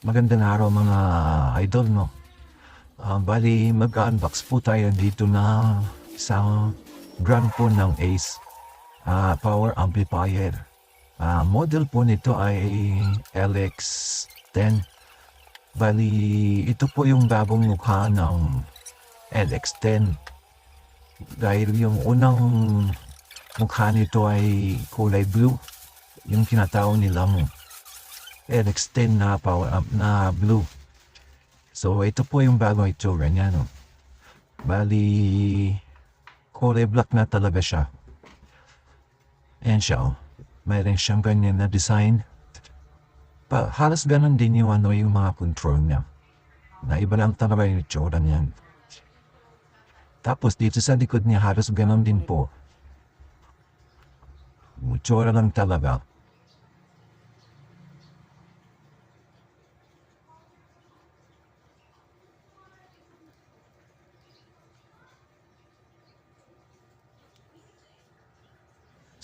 Magandang araw mga idol, no? Bali, mag-unbox po tayo dito na isang brand po ng Ace power amplifier. Model po nito ay LX10. Bali, ito po yung bagong mukha ng LX10. Dahil yung unang mukha nito ay kulay blue, yung tinatawag nilang LX10 na power amp na blue. So ito po yung bagong itsura niya, no? Bali, kulay black na talaga siya. Ayan siya, oh. Mayroon siyang ganyan na design. Halos ganun din yung yung mga control niya. Na iba lang talaga yung itsura niyan. Tapos dito sa likod niya halos ganun din po. Yung itsura lang talaga.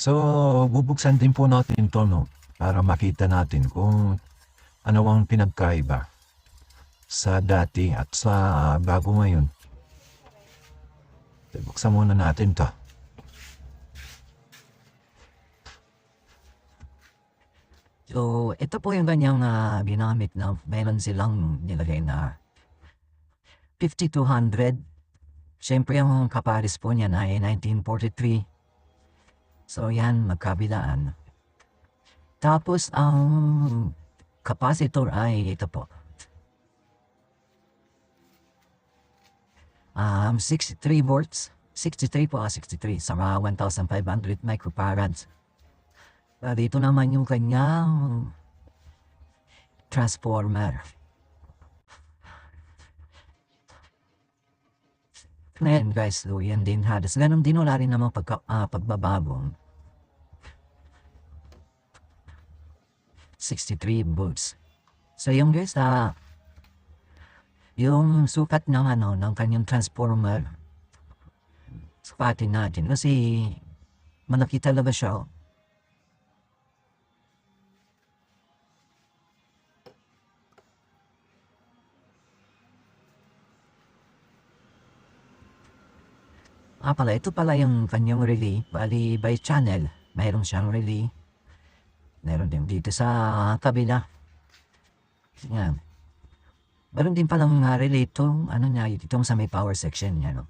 So, bubuksan din po natin ito, no? Para makita natin kung ano ang pinagkaiba sa dati at sa bago ngayon. Buksan muna natin ito. So, ito po yung kanyang ginamit na meron silang nilagay na 5200. Siyempre, yung kapares po niya na ay 1943. So, yan, magkabilaan. Tapos, ang capacitor ay ito po. 63 volts. 63 po, 63. Sa mga 1,500 microfarads. Dito naman yung kanyang transformer. Ngayon guys, so yan din halos. Ganun din wala rin namang pagbabago. 63 volts. So yung guys, yung sukat ng ng kanyang transformer, sukatin natin kasi malaki talaga siya. Ito pala yung kanyang relay. Bali, by channel. Mayroon siyang relay. Mayroon din dito sa kabila. Yan. Mayroon din palang relay itong, itong sa may power section. Yan, no?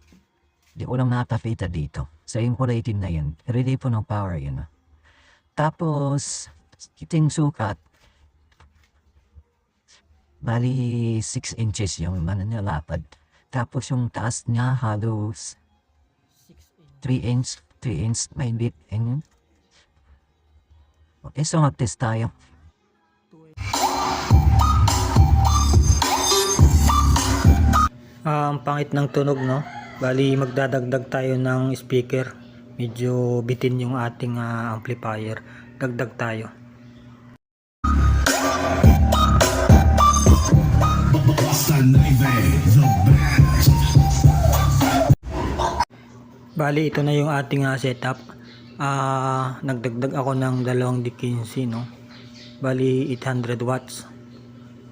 Di ko lang nakakafita dito. Sa yung kulay itim na yan. Relay po ng power, yan. No? Tapos, iting sukat. Bali, 6 inches yung nilapad. Tapos yung taas niya halos 3 inch, may bit, and okay, so mag-test tayo. Ang pangit ng tunog, no? Bali, magdadagdag tayo ng speaker. Medyo bitin yung ating amplifier. Dagdag tayo. Bali, ito na yung ating setup. Nagdagdag ako ng 2 D15, no? Bali, 800 watts.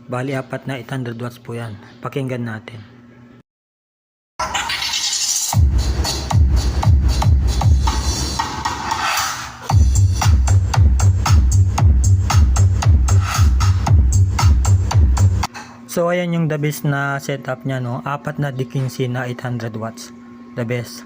Bali, apat na 800 watts po yan. Pakinggan natin. So, ayan yung the best na setup niya, no? Apat na D15 na 800 watts. The best.